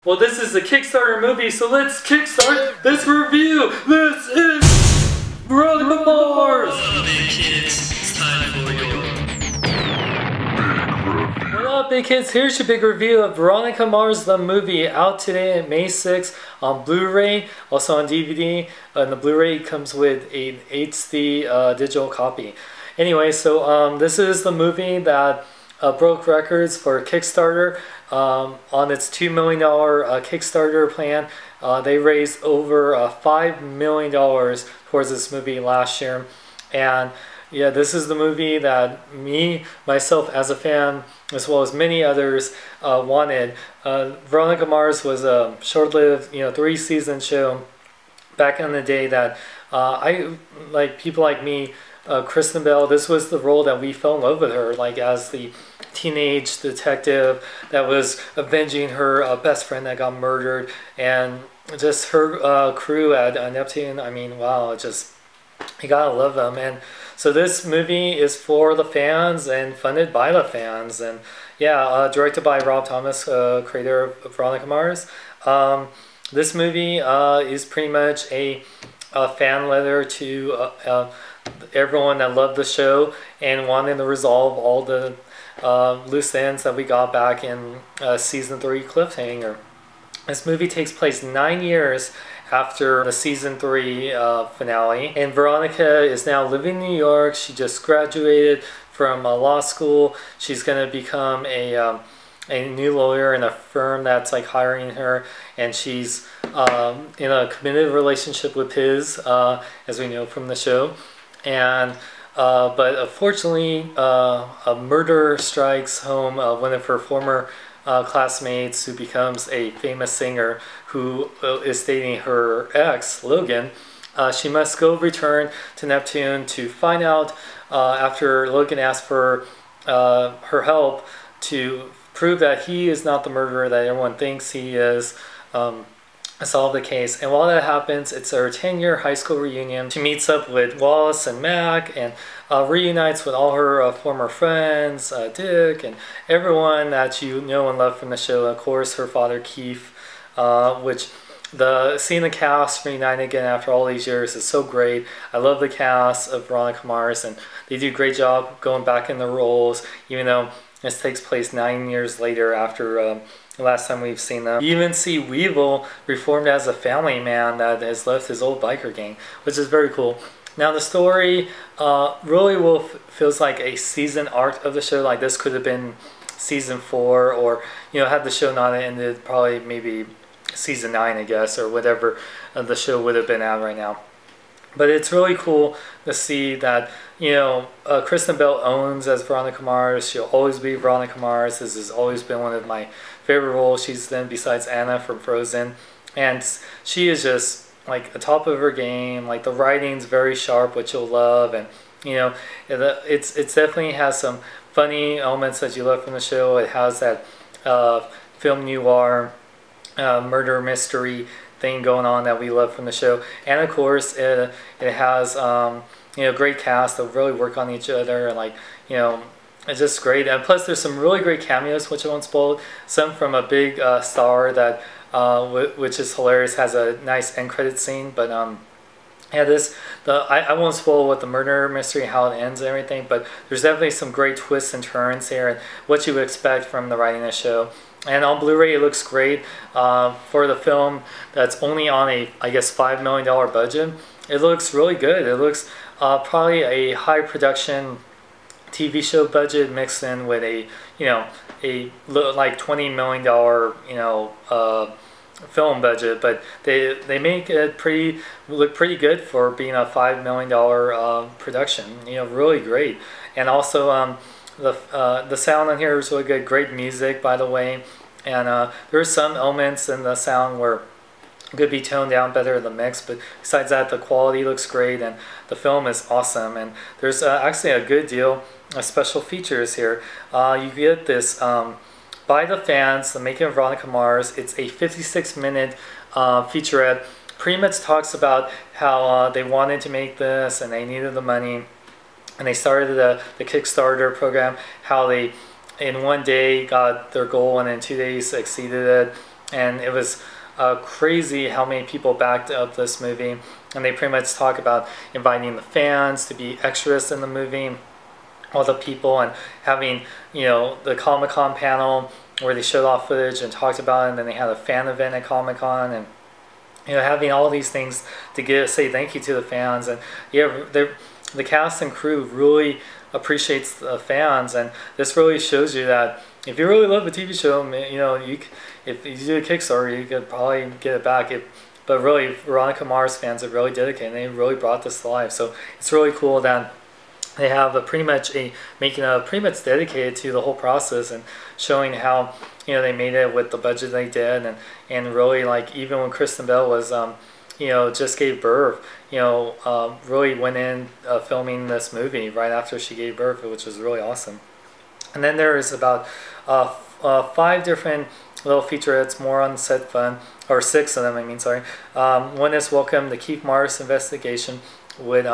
Well, this is a Kickstarter movie, so let's kickstart this review. This is Veronica Mars. Big kids, it's time for your What up, big kids? Here's your big review of Veronica Mars, the movie, out today on May 6th on Blu-ray, also on DVD. And the Blu-ray comes with an HD digital copy. Anyway, so this is the movie that broke records for Kickstarter. On its $2 million Kickstarter plan, they raised over $5 million towards this movie last year. And yeah, this is the movie that myself as a fan, as well as many others, wanted. Veronica Mars was a short-lived, 3-season show back in the day that people like me, Kristen Bell, this was the role that we fell in love with her, like as the teenage detective that was avenging her best friend that got murdered, and just her crew at Neptune. I mean, wow, you gotta love them. And so this movie is for the fans and funded by the fans, and yeah, directed by Rob Thomas, creator of Veronica Mars. This movie is pretty much a fan letter to everyone that loved the show and wanted to resolve all the loose ends that we got back in season 3 cliffhanger. This movie takes place 9 years after the season 3 finale, and Veronica is now living in New York. She just graduated from law school. She's going to become a new lawyer in a firm that's like hiring her, and she's in a committed relationship with Piz, as we know from the show. And but unfortunately, a murder strikes home one of her former classmates, who becomes a famous singer who is dating her ex, Logan. She must return to Neptune to find out, after Logan asks for her help to prove that he is not the murderer that everyone thinks he is, solve the case. And while that happens, it's her 10-year high school reunion. She meets up with Wallace and Mac, and reunites with all her former friends, Dick, and everyone that you know and love from the show. Of course, her father, Keith, which seeing the cast reunite again after all these years is so great. I love the cast of Veronica Mars, and they do a great job going back in the roles, even though this takes place 9 years later after the last time we've seen them. You even see Weevil reformed as a family man that has left his old biker gang, which is very cool. Now the story really feels like a season arc of the show. Like this could have been season 4, or had the show not ended, probably maybe season 9, I guess, or whatever the show would have been at right now. But it's really cool to see that, Kristen Bell owns as Veronica Mars. She'll always be Veronica Mars. This has always been one of my favorite roles she's done besides Anna from Frozen. And she is just like the top of her game. Like the writing's very sharp, which you'll love. And, it's definitely has some funny elements that you love from the show. It has that film noir, murder mystery thing going on that we love from the show. And of course, it has great cast that really work on each other, and it's just great. And plus there's some really great cameos, which I won't spoil. Some from a big star that which is hilarious, has a nice end credit scene. But yeah, I won't spoil what the murder mystery, how it ends and everything, but there's definitely some great twists and turns here, and what you would expect from the writing of the show. And on Blu-ray, it looks great. For the film that's only on a, I guess, $5 million budget, it looks really good. It looks probably a high production TV show budget mixed in with a, like $20 million, film budget. But they make it look pretty good for being a $5 million production. Really great. And also, the sound on here is really good. Great music, by the way, and there's some elements in the sound where it could be toned down better in the mix, but besides that, the quality looks great, and the film is awesome. And there's actually a good deal of special features here. You get this by the fans, the making of Veronica Mars. It's a 56-minute featurette. Pretty much talks about how they wanted to make this and they needed the money, and they started the Kickstarter program, how they in one day got their goal and in 2 days exceeded it, and it was crazy how many people backed up this movie. And they pretty much talk about inviting the fans to be extras in the movie, all the people, and having, you know, the Comic-Con panel where they showed off footage and talked about it, and then they had a fan event at Comic-Con, and, you know, having all these things to say thank you to the fans. And yeah, the cast and crew really appreciates the fans, and this really shows you that if you really love a TV show, you know, if you do a Kickstarter, you could probably get it back. But really, Veronica Mars fans are really dedicated, and they really brought this to life. So it's really cool that they have making a pretty much dedicated to the whole process and showing how, you know, they made it with the budget they did, and really, like, even when Kristen Bell was you know, just gave birth, you know, really went in filming this movie right after she gave birth, which was really awesome. And then there is about 5 different little featurettes, more on set fun, or 6 of them, I mean, sorry. One is Welcome to Keith Mars Investigation with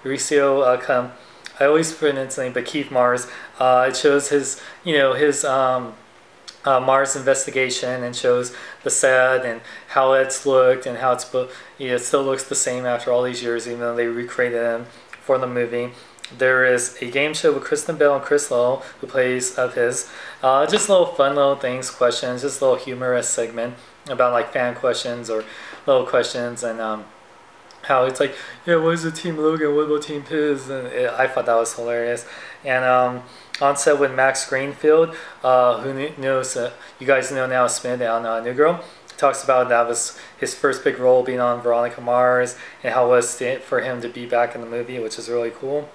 Mauricio, I always pronounce his name, but Keith Mars. It shows his, you know, his Mars investigation, and shows the set and how it's looked, and how it's, you know, it still looks the same after all these years, even though they recreated him for the movie. There is a game show with Kristen Bell and Chris Lowell, who plays of his. Just little fun little things, questions, just a little humorous segment about like fan questions or little questions, and how it's like, yeah, what is the Team Logan, what about Team Piz? And I thought that was hilarious. And on set with Max Greenfield, who knows, you guys know now Smith on New Girl, talks about that was his first big role being on Veronica Mars, and how it was for him to be back in the movie, which is really cool.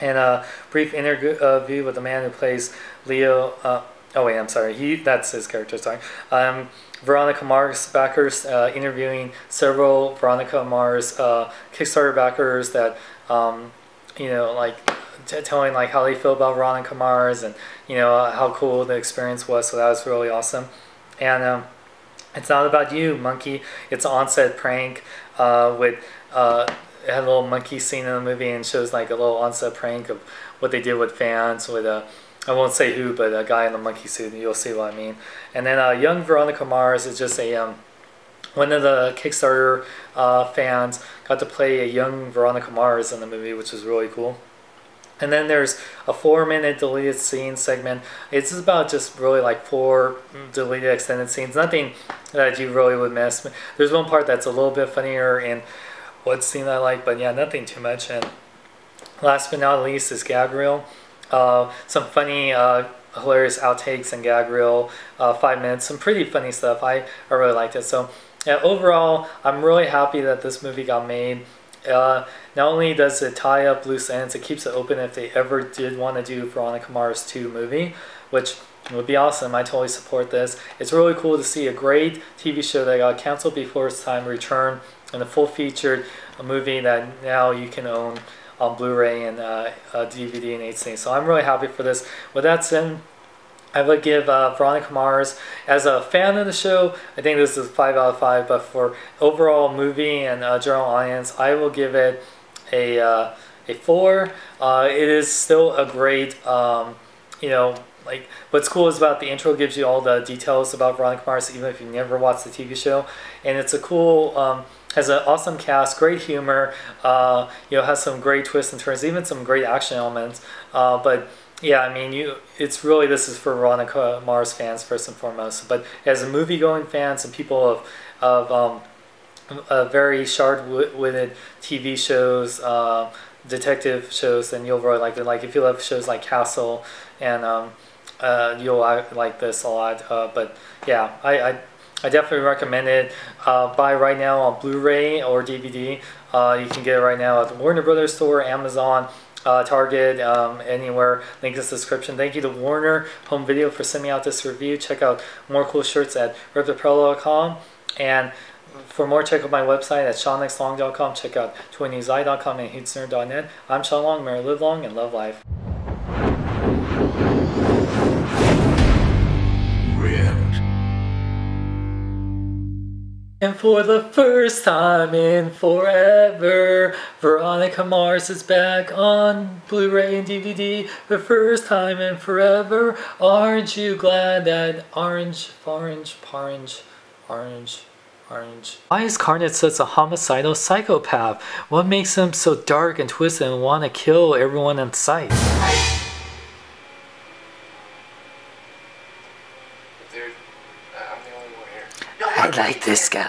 And a brief interview with the man who plays Leo. Oh wait, I'm sorry. That's his character. Sorry. Veronica Mars backers interviewing several Veronica Mars Kickstarter backers that you know, like telling like how they feel about Veronica Mars, and you know how cool the experience was. So that was really awesome. And it's not about you, monkey. It's an on-set prank with. It had a little monkey scene in the movie, and shows like a little on-set prank of what they did with fans with I won't say who, but a guy in the monkey suit. You'll see what I mean. And then young Veronica Mars is just a one of the Kickstarter fans got to play a young Veronica Mars in the movie, which was really cool. And then there's a 4-minute deleted scene segment. It's about just really like 4 deleted extended scenes. Nothing that you really would miss. There's one part that's a little bit funnier in what scene I like, but yeah, nothing too much. And last but not least is gag reel. Some funny, hilarious outtakes and gag reel. 5 minutes, some pretty funny stuff. I really liked it. So yeah, overall, I'm really happy that this movie got made. Not only does it tie up loose ends, it keeps it open if they ever did want to do Veronica Mars 2 movie, which would be awesome. I totally support this. It's really cool to see a great TV show that got canceled before its time return, and a full-featured movie that now you can own on Blu-ray and DVD and HD. So I'm really happy for this. With that said, I would give Veronica Mars, as a fan of the show, I think this is 5 out of 5, but for overall movie and general audience, I will give it a 4. It is still a great, you know, like, what's cool is about the intro gives you all the details about Veronica Mars, even if you never watched the TV show. And it's a cool, has an awesome cast, great humor, you know, has some great twists and turns, even some great action elements. But yeah, I mean, it's really, this is for Veronica Mars fans first and foremost. But as a movie-going fans and people of very sharp-witted TV shows, detective shows, then you'll really like it. Like if you love shows like Castle, and you'll like this a lot. But yeah, I definitely recommend it. Buy right now on Blu-ray or DVD. You can get it right now at the Warner Brothers store, Amazon, Target, anywhere. Link in the description. Thank you to Warner Home Video for sending out this review. Check out more cool shirts at riptheprello.com. And for more, check out my website at SeanXLong.com. Check out ToyNewsEye.com and HootsNerd.net. I'm Sean Long. May I live long and love life. And for the first time in forever, Veronica Mars is back on Blu-ray and DVD. The first time in forever. Aren't you glad that orange. Why is Carnage such a homicidal psychopath? What makes him so dark and twisted and want to kill everyone in sight? Dude, I'm the only one here. I like this guy.